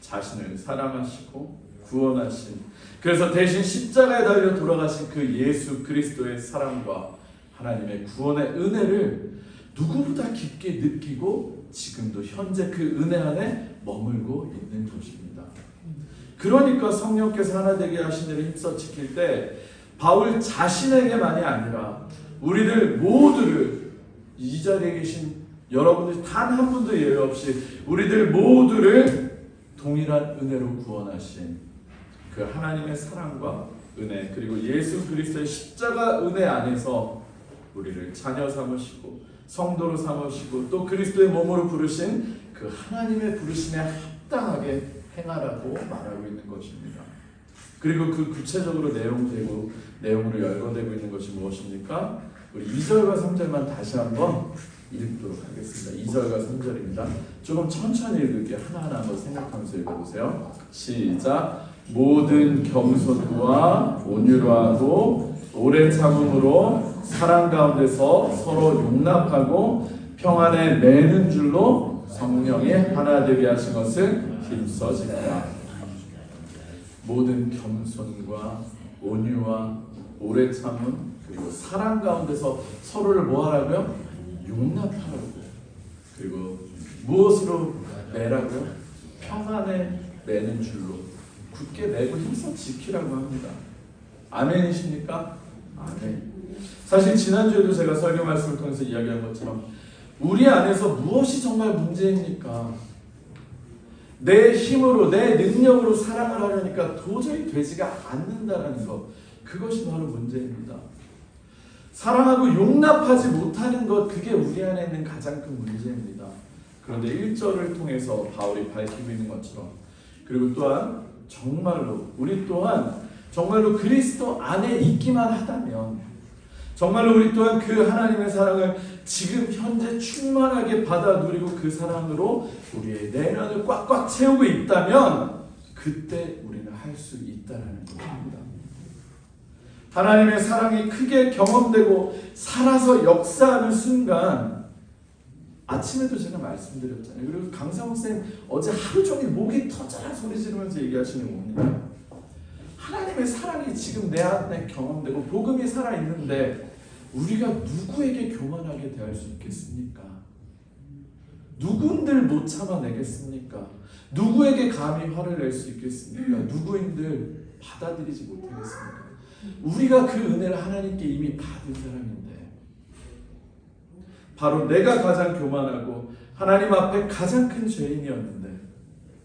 자신을 사랑하시고 구원하신, 그래서 대신 십자가에 달려 돌아가신 그 예수 그리스도의 사랑과 하나님의 구원의 은혜를 누구보다 깊게 느끼고 지금도 현재 그 은혜 안에 머물고 있는 것입니다. 그러니까 성령께서 하나 되게 하신 일을 힘써 지킬 때 바울 자신에게만이 아니라 우리들 모두를, 이 자리에 계신 여러분들 단 한 분도 예외 없이 우리들 모두를 동일한 은혜로 구원하신 그 하나님의 사랑과 은혜, 그리고 예수 그리스도의 십자가 은혜 안에서 우리를 자녀 삼으시고 성도로 삼으시고 또 그리스도의 몸으로 부르신 그 하나님의 부르심에 합당하게 행하라고 말하고 있는 것입니다. 그리고 그 구체적으로 내용으로 열거되고 있는 것이 무엇입니까? 우리 2절과 3절만 다시 한번 읽도록 하겠습니다. 2절과 3절입니다. 조금 천천히 읽을게요. 하나하나 한번 생각하면서 읽어보세요. 시작. 모든 겸손과 온유로 하고 오래 참음으로 사랑 가운데서 서로 용납하고 평안에 매는 줄로 성령이 하나 되게 하신 것을 힘써 지키라. 모든 겸손과 온유와 오래 참음 그리고 사랑 가운데서 서로를 뭐 하라고요? 용납하라고. 그리고 무엇으로 매라고요? 평안에 매는 줄로 굳게 매고 힘써 지키라고 합니다. 아멘이십니까? 아멘. 사실 지난주에도 제가 설교 말씀을 통해서 이야기한 것처럼 우리 안에서 무엇이 정말 문제입니까? 내 힘으로, 내 능력으로 사랑을 하려니까 도저히 되지가 않는다는 것, 그것이 바로 문제입니다. 사랑하고 용납하지 못하는 것, 그게 우리 안에 있는 가장 큰 문제입니다. 그런데 1절을 통해서 바울이 밝히고 있는 것처럼, 그리고 또한 정말로 우리 또한 정말로 그리스도 안에 있기만 하다면, 정말로 우리 또한 그 하나님의 사랑을 지금 현재 충만하게 받아 누리고 그 사랑으로 우리의 내면을 꽉꽉 채우고 있다면 그때 우리는 할 수 있다는 것입니다. 하나님의 사랑이 크게 경험되고 살아서 역사하는 순간 아침에도 제가 말씀드렸잖아요. 그리고 강사 목사님 어제 하루 종일 목이 터져라 소리 지르면서 얘기하시는 겁니다. 하나님의 사랑이 지금 내 안에 경험되고 복음이 살아있는데 우리가 누구에게 교만하게 대할 수 있겠습니까? 누군들 못 참아내겠습니까? 누구에게 감히 화를 낼 수 있겠습니까? 누구인들 받아들이지 못하겠습니까? 우리가 그 은혜를 하나님께 이미 받은 사람인데 바로 내가 가장 교만하고 하나님 앞에 가장 큰 죄인이었는데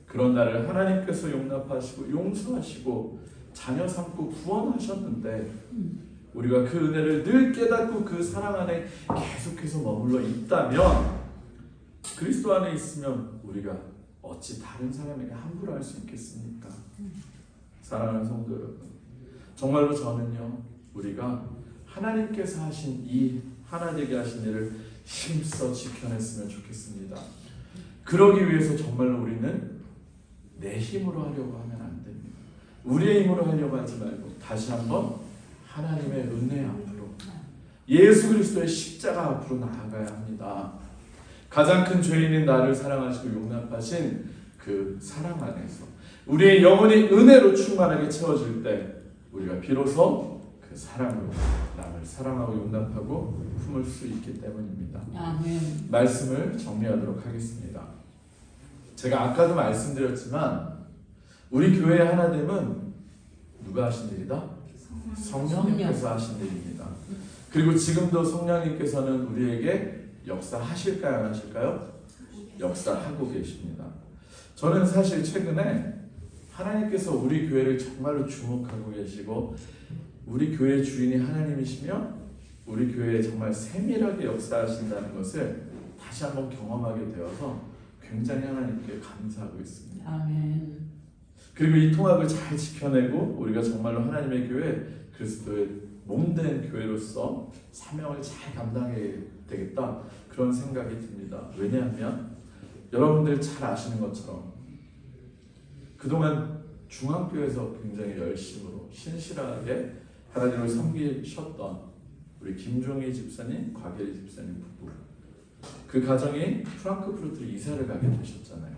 그런 나를 하나님께서 용납하시고 용서하시고 자녀 삼고 구원하셨는데 우리가 그 은혜를 늘 깨닫고 그 사랑 안에 계속해서 머물러 있다면 그리스도 안에 있으면 우리가 어찌 다른 사람에게 함부로 할 수 있겠습니까? 사랑하는 성도 여러분, 정말로 저는요 우리가 하나님께서 하신 이 하나 되게 하신 일을 힘써 지켜냈으면 좋겠습니다. 그러기 위해서 정말로 우리는 내 힘으로 하려고 하면 안 됩니다. 우리의 힘으로 하려고 하지 말고 다시 한번 하나님의 은혜 앞으로 예수 그리스도의 십자가 앞으로 나아가야 합니다. 가장 큰 죄인인 나를 사랑하시고 용납하신 그 사랑 안에서 우리의 영혼이 은혜로 충만하게 채워질 때 우리가 비로소 그 사랑으로 남을 사랑하고 용납하고 품을 수 있기 때문입니다. 아멘. 말씀을 정리하도록 하겠습니다. 제가 아까도 말씀드렸지만 우리 교회의 하나됨은 누가 하신 일이다? 성령님께서 하신 일입니다. 그리고 지금도 성령님께서는 우리에게 역사하실까요? 안 하실까요? 역사하고 계십니다. 저는 사실 최근에 하나님께서 우리 교회를 정말로 주목하고 계시고 우리 교회의 주인이 하나님이시며 우리 교회에 정말 세밀하게 역사하신다는 것을 다시 한번 경험하게 되어서 굉장히 하나님께 감사하고 있습니다. 아멘. 그리고 이 통합을 잘 지켜내고 우리가 정말로 하나님의 교회 그리스도의 몸된 교회로서 사명을 잘 감당해야 되겠다 그런 생각이 듭니다. 왜냐하면 여러분들 잘 아시는 것처럼 그동안 중앙교회에서 굉장히 열심으로 신실하게 하나님을 섬기셨던 우리 김종희 집사님, 곽예리 집사님 부부 그 가정이 프랑크푸르트로 이사를 가게 되셨잖아요.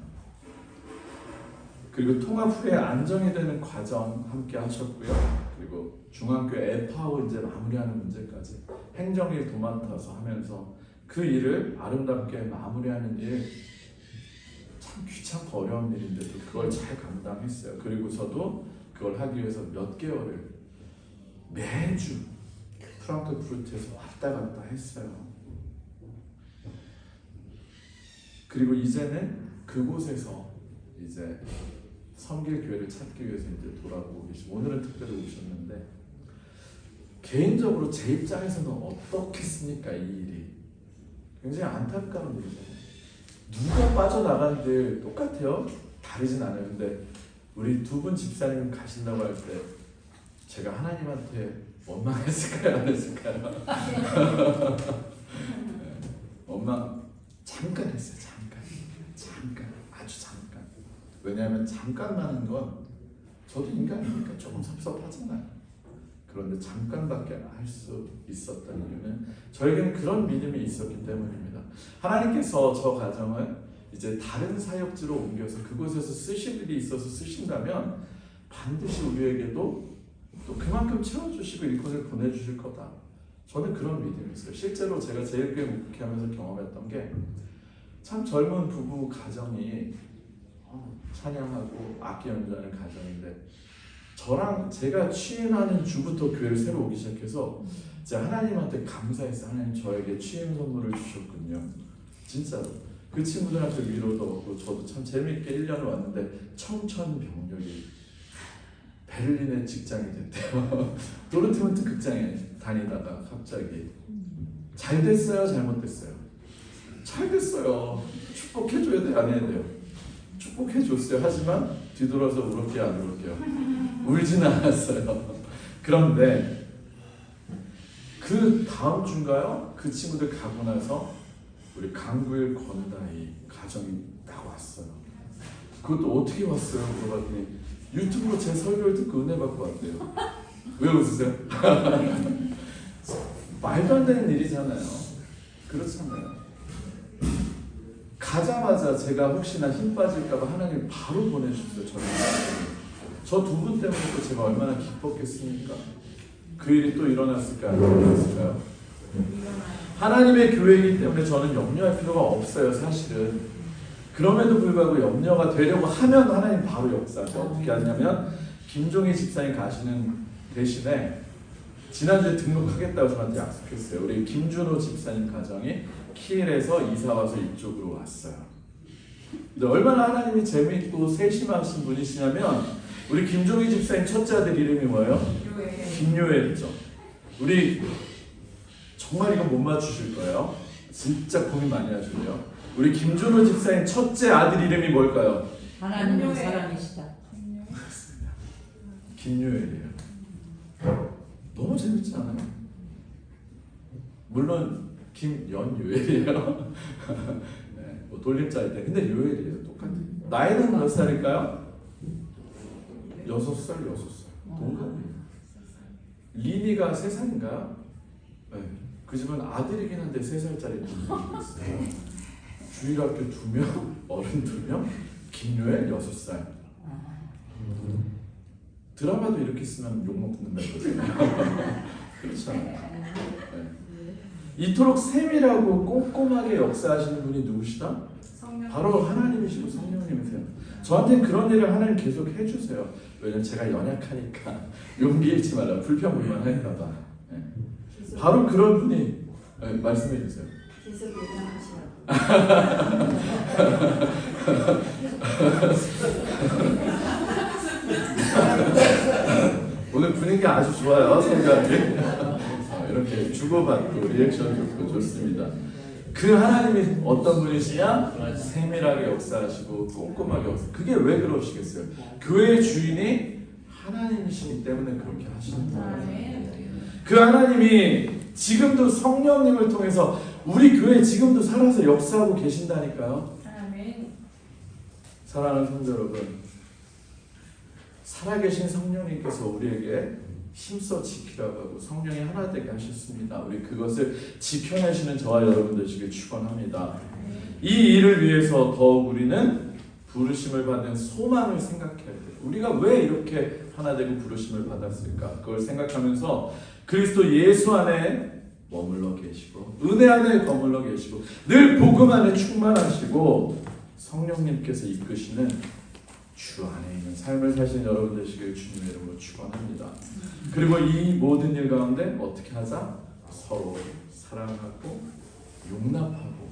그리고 통합 후에 안정이 되는 과정 함께 하셨고요. 그리고 중앙교회 에파오 이제 마무리하는 문제까지 행정일 도맡아서 하면서 그 일을 아름답게 마무리하는 일 참 귀찮고 어려운 일인데도 그걸 잘 감당했어요. 그리고서도 그걸 하기 위해서 몇 개월을 매주 프랑크푸르트에서 왔다 갔다 했어요. 그리고 이제는 그곳에서 이제 섬길 교회를 찾기 위해서 이제 돌아보고 계시고 오늘은 특별히 오셨는데 개인적으로 제 입장에서는 어떻겠습니까? 이 일이 굉장히 안타까운 일이잖아요. 누가 빠져나간들 똑같아요. 다르진 않아요. 근데 우리 두 분 집사님 가신다고 할 때 제가 하나님한테 원망했을까요? 안 했을까요? 원망 잠깐 했어요. 잠깐 아주 잠깐. 왜냐하면 잠깐만 하는 건 저도 인간이니까 조금 섭섭하잖아요. 그런데 잠깐밖에 할 수 있었던 이유는 저에게는 그런 믿음이 있었기 때문입니다. 하나님께서 저 가정을 이제 다른 사역지로 옮겨서 그곳에서 쓰실 일이 있어서 쓰신다면 반드시 우리에게도 또 그만큼 채워주시고 일꾼을 보내주실 거다. 저는 그런 믿음이 있어요. 실제로 제가 제일교회 목회하면서 경험했던 게 참 젊은 부부 가정이 찬양하고 악기 연주하는 가정인데 저랑 제가 취임하는 주부터 교회를 새로 오기 시작해서 제가 하나님한테 감사했어요. 하나님 저에게 취임 선물을 주셨군요. 진짜로. 그 친구들한테 위로도 얻고 저도 참 재미있게 1년을 왔는데 청천벽력이 베를린에 직장이 됐대요. 도르트문트 극장에 다니다가 갑자기 잘 됐어요? 잘못됐어요? 잘 됐어요. 축복해줘야 돼요? 안 해야 돼요? 축복해줬어요. 하지만 뒤돌아서 울을게요? 안 울을게요? 울지는 않았어요. 그런데 그 다음 주인가요? 그 친구들 가고 나서 우리 강구일 권다희 가정이 딱 왔어요. 그것도 어떻게 왔어요? 물어봤더니 유튜브로 제 설교를 듣고 은혜 받고 왔대요. 왜 웃으세요? 말도 안 되는 일이잖아요. 그렇잖아요. 가자마자 제가 혹시나 힘 빠질까봐 하나님 바로 보내주셨어요. 저 두 분 때문에 또 제가 얼마나 기뻤겠습니까? 그 일이 또 일어났을까요? 일어났을까요? 하나님의 교회이기 때문에 저는 염려할 필요가 없어요, 사실은. 그럼에도 불구하고 염려가 되려고 하면 하나님 바로 역사하죠. 어떻게 하냐면 김종희 집사님 가시는 대신에 지난주에 등록하겠다고 저한테 약속했어요. 우리 김준호 집사님 가정이 키엘에서 이사와서 이쪽으로 왔어요. 근데 얼마나 하나님이 재미있고 세심하신 분이시냐면 우리 김종희 집사님 첫째 아들 이름이 뭐예요? 김요엘이죠. 우리 정말 이거 못 맞추실 거예요. 진짜 고민 많이 하실래요? 우리 김준호 집사님 첫째 아들 이름이 뭘까요? 하나님의 사랑이시다. 맞습니다. 김요엘이에요. 너무 재밌지 않아요? 물론 김연요엘이에요. 네, 뭐 돌림자일 때 근데 요엘이에요. 똑같아요. 나이는 몇 살일까요? 6살. 동갑이에요. 리니가 3살인가요? 네. 그 집은 아들이긴 한데 3살짜리 동생이 있어요. 주일학교 2명, 어른 2명, 김요엘 6살. 드라마도 이렇게 쓰면 욕먹는다고 그러잖아요. 그렇잖아요. 네. 이토록 세밀하고 꼼꼼하게 역사하시는 분이 누구시다? 바로 하나님이시고 성령님이세요. 저한테는 그런 일을 하나님 계속 해주세요. 왜냐면 제가 연약하니까 용기 잃지 말라. 불평불만할까봐. 네. 바로 그런 분이 네, 말씀해 주세요. 계속 연락하시라고. 오늘 분위기 아주 좋아요. 생각이 이렇게 주고받고 리액션 좋고 좋습니다. 그 하나님이 어떤 분이시냐? 세밀하게 역사하시고 꼼꼼하게 역사. 그게 왜 그러시겠어요? 교회의 주인이 하나님이시기 때문에 그렇게 하시는 거예요. 그 하나님이 지금도 성령님을 통해서 우리 교회 지금도 살아서 역사하고 계신다니까요. 사랑하는 성도 여러분, 살아계신 성령님께서 우리에게 힘써 지키라고 하고 성령이 하나 되게 하셨습니다. 우리 그것을 지켜내시는 저와 여러분 되시길 축원합니다. 이 일을 위해서 더욱 우리는 부르심을 받는 소망을 생각해야 돼요. 우리가 왜 이렇게 하나 되고 부르심을 받았을까? 그걸 생각하면서 그리스도 예수 안에 머물러 계시고 은혜 안에 거물러 계시고 늘 복음 안에 충만하시고 성령님께서 이끄시는 주 안에 있는 삶을 사시는 여러분 되시길 주님의 이름으로 축원합니다. 그리고 이 모든 일 가운데 어떻게 하자? 서로 사랑하고 용납하고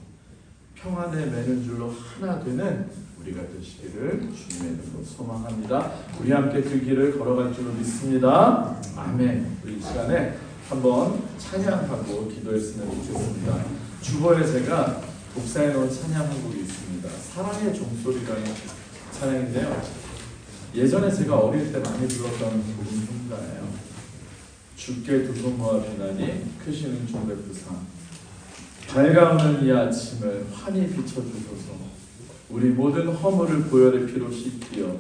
평안에 매는 줄로 하나 되는 우리가 되시기를 주님의 이름으로 소망합니다. 우리 함께 그 길을 걸어갈 줄로 믿습니다. 아멘. 우리 이 시간에 한번 찬양하고 기도했으면 좋겠습니다. 주보에 제가 복사해 놓은 찬양 한 곡이 있습니다. 사랑의 종소리라는 찬양인데요. 예전에 제가 어릴 때 많이 불렀던 복음颂가예요. 주께 두 손 모아 비나니 크신 은총 베푸사 밝아오는 이 아침을 환히 비춰주소서. 우리 모든 허물을 보혈의 피로 씻기어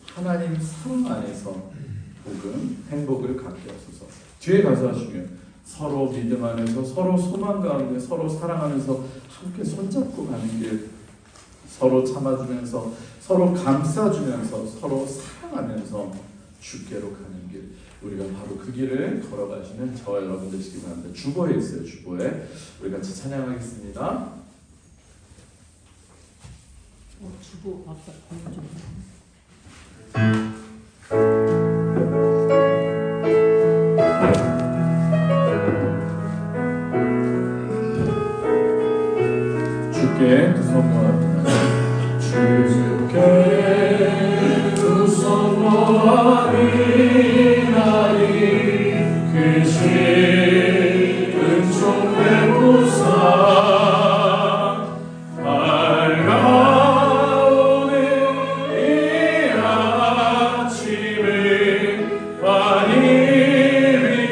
하나님 사랑 안에서 복음, 행복을 갖게 하소서. 뒤에 가서 하시면 서로 믿음 안에서 서로 소망 가운데 서로 사랑하면서 함께 손잡고 가는 길, 서로 참아주면서 서로 감싸주면서 서로 사랑하면서 주께로 가는 길, 우리가 바로 그 길을 걸어가시는 저와 여러분 되시기 바랍니다. 주보에 있어요. 주보에 우리 같이 찬양하겠습니다. 주보 아까 보여줘. 주께 두 손 모아 주께 두 손 모아 비나니 크신 은총 베푸사 밝아오는 이 아침을 환히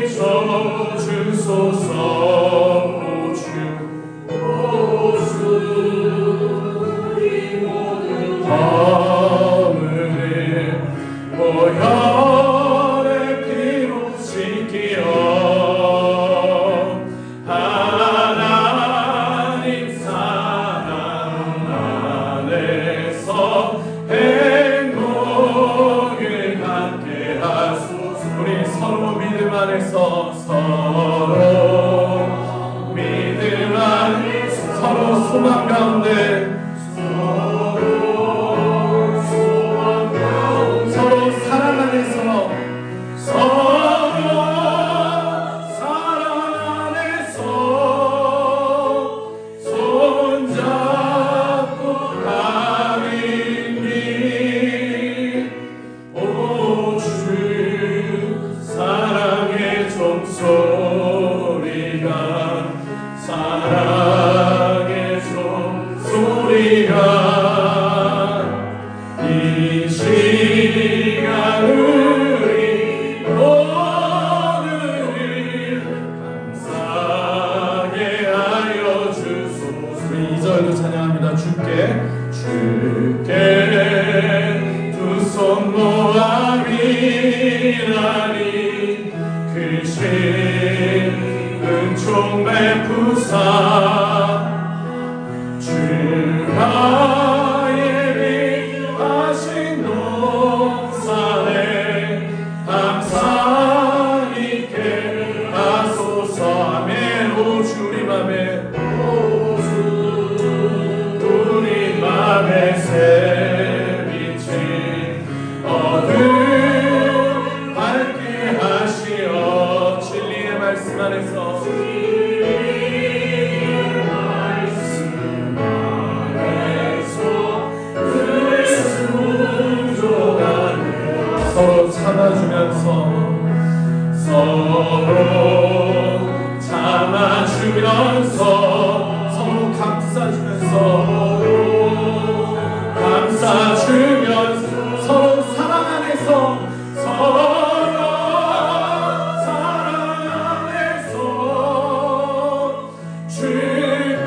비춰주소서. 소망 가운데 서로 사랑 안에서 손잡고 가는 길 오 주 사랑의 종소리가 사랑의 종소리가 이 시간 우리 모두를 감사하게 하여 주소서. 2절도 찬양합니다. 주께 두 손 모아 비나니 크신 은총 베푸사 주가 예비하신 농산에 항상 있게 하소서. 아멘. 오 주님 아멘. 우리 맘에 새 빛이 어둠 밝게 하시어 진리의 말씀 안에서 서로 참아주면서 서로 감싸주면서 서로 사랑 안에서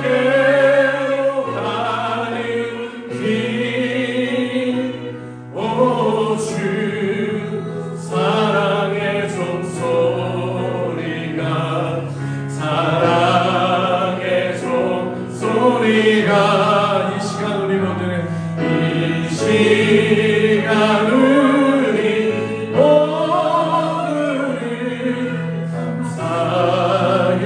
주께로 가는 길 오 주 사랑의 종소리가 이 시간 우리 모두는 이 시간 우리 모두를 감사하게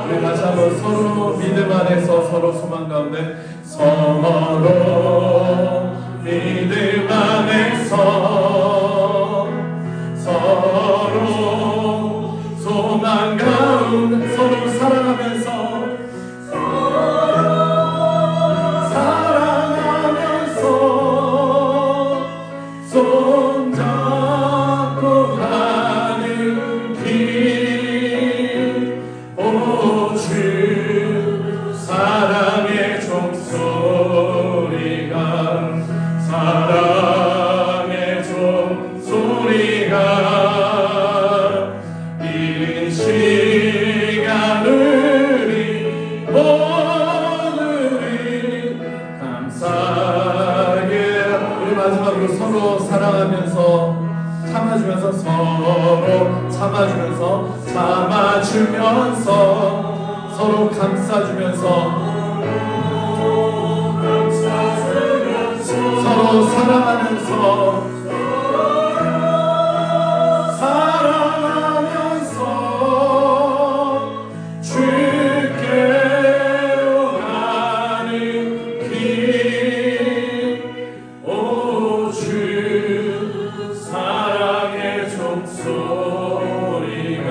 우리 다시 한번 서로 믿음 안에서 서로 소망 가운데 서로 믿음 안에서 서로 소망 가운데 서로 사랑하면서 손잡고 가는 길 오 주 사랑의 종소리가 이 시간 우리 모두를 감사하게 우리 마지막으로 서로 사랑하면서 참아주면서 서로 감싸주면서 서로 사랑하면서 주께로 가는 길 오 주 사랑의 종소리가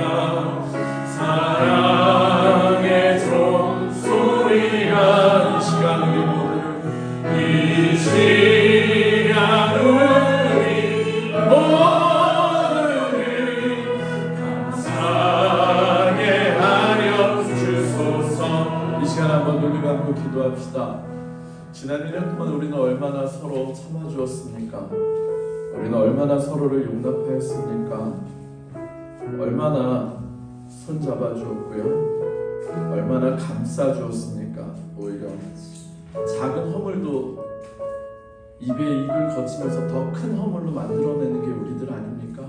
이 시간 우리 모두를 감사하게 하여 주소서. 이 시간 한번 눈을 감고 기도합시다. 지난 1년 동안 우리는 얼마나 서로 참아주었습니까? 우리는 얼마나 서로를 용납하였습니까? 얼마나 손잡아주었고요, 얼마나 감싸주었습니까? 오히려 작은 허물도 입에 입을 거치면서 더 큰 허물로 만들어내는 게 우리들 아닙니까?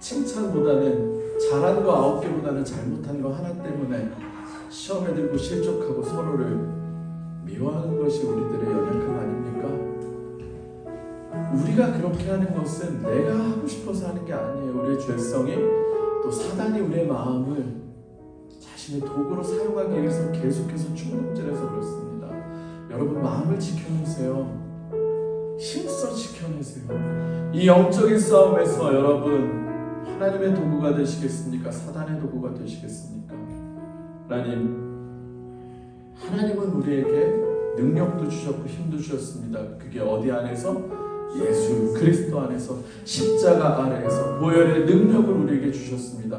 칭찬보다는 잘한 거 9개보다는 잘못한 거 하나 때문에 시험에 들고 실족하고 서로를 미워하는 것이 우리들의 연약함 아닙니까? 우리가 그렇게 하는 것은 내가 하고 싶어서 하는 게 아니에요. 우리의 죄성이 또 사단이 우리의 마음을 자신의 도구로 사용하기 위해서 계속해서 충동질해서 그렇습니다. 여러분 마음을 지켜내세요. 힘써 지켜내세요. 이 영적인 싸움에서 여러분 하나님의 도구가 되시겠습니까? 사단의 도구가 되시겠습니까? 하나님은 우리에게 능력도 주셨고 힘도 주셨습니다. 그게 어디 안에서? 예수 그리스도 안에서 십자가 아래에서 보혈의 능력을 우리에게 주셨습니다.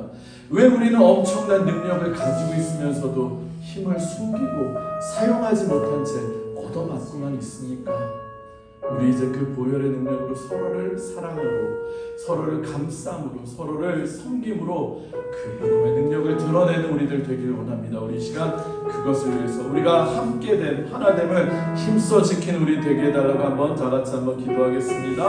왜 우리는 엄청난 능력을 가지고 있으면서도 힘을 숨기고 사용하지 못한 채 얻어맞고만 있습니까? 우리 이제 그 보혈의 능력으로 서로를 사랑으로, 서로를 감싸므로, 서로를 섬김으로 그 복음의 능력을 드러내는 우리들 되기를 원합니다. 우리 이 시간 그것을 위해서 우리가 함께된 하나됨을 힘써 지키는 우리 되게 해달라고 한번 다같이 한번 기도하겠습니다.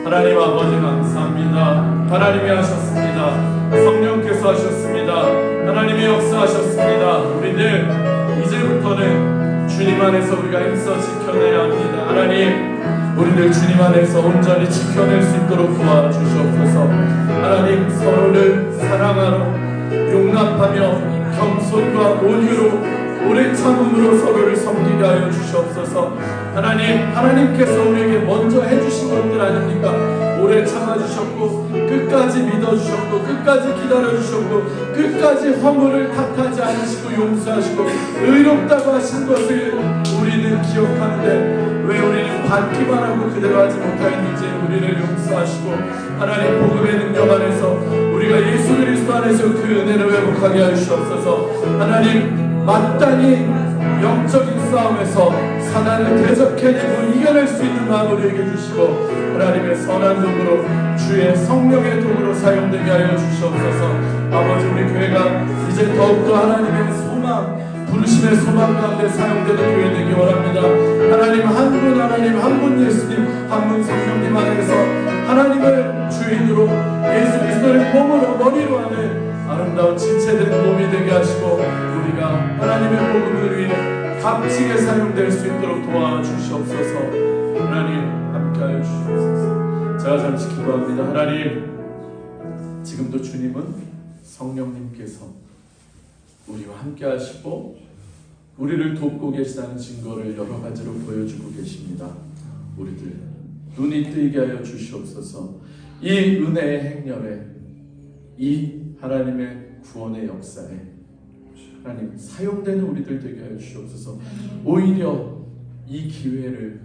하나님 아버지 감사합니다. 하나님이 하셨습니다. 성령께서 하셨습니다. 하나님이 역사하셨습니다. 우리들 이제부터는 주님 안에서 우리가 힘써 지켜내야 합니다. 하나님 우리들 주님 안에서 온전히 지켜낼 수 있도록 도와주시옵소서. 하나님 서로를 사랑하러 용납하며 겸손과 온유로 오래 참음으로 서로를 섬기게 하여 주시옵소서. 하나님께서 우리에게 먼저 해주신 것들 아닙니까? 오래 참아주셨고 끝까지 믿어주셨고 끝까지 기다려주셨고 끝까지 허물을 탓하지 않으시고 용서하시고 의롭다고 하신 것을 우리는 기억하는데 왜 우리는 받기만 하고 그대로 하지 못하였는지 우리를 용서하시고 하나님 복음의 능력 안에서 우리가 예수 그리스도 안에서 그 은혜를 회복하게 하여 주시옵소서. 하나님 마땅히 영적인 싸움에서 사단을 대적해내고 이겨낼 수 있는 마음을 우리에게 주시고 하나님의 선한 도구로 주의 성령의 도구로 사용되게 하여 주시옵소서. 아버지 우리 교회가 이제 더욱더 하나님의 소망 부르심의 소망 가운데 사용되는 교회 되기 원합니다. 하나님 한 분 하나님 한 분 예수님 한 분 성령님 안에서 하나님을 주인으로 예수 그리스도를 몸으로 머리로 하는 아름다운 지체된 몸이 되게 하시고 우리가 하나님의 복음을 위해 값지게 사용될 수 있도록 도와주시옵소서. 하나님 함께하여 주시옵소서. 제가 잠시 기도합니다. 하나님 지금도 주님은 성령님께서 우리와 함께 하시고 우리를 돕고 계시다는 증거를 여러 가지로 보여주고 계십니다. 우리들 눈이 뜨이게 하여 주시옵소서. 이 은혜의 행렬에 이 하나님의 구원의 역사에 하나님 사용되는 우리들 되게 하여 주시옵소서. 오히려 이 기회를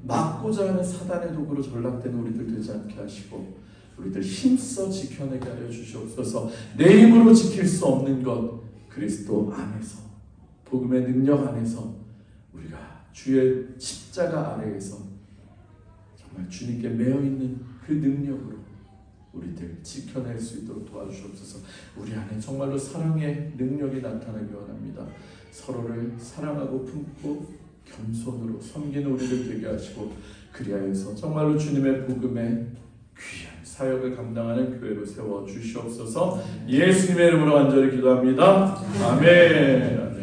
막고자 하는 사단의 도구로 전락되는 우리들 되지 않게 하시고 우리들 힘써 지켜내게 하여 주시옵소서. 내 힘으로 지킬 수 없는 것 그리스도 안에서 복음의 능력 안에서 우리가 주의 십자가 아래에서 정말 주님께 매어있는 그 능력으로 우리들 지켜낼 수 있도록 도와주시옵소서. 우리 안에 정말로 사랑의 능력이 나타나기 원합니다. 서로를 사랑하고 품고 겸손으로 섬기는 우리들 되게 하시고 그리하여서 정말로 주님의 복음의 귀한 사역을 감당하는 교회로 세워주시옵소서. 예수님의 이름으로 간절히 기도합니다. 아멘.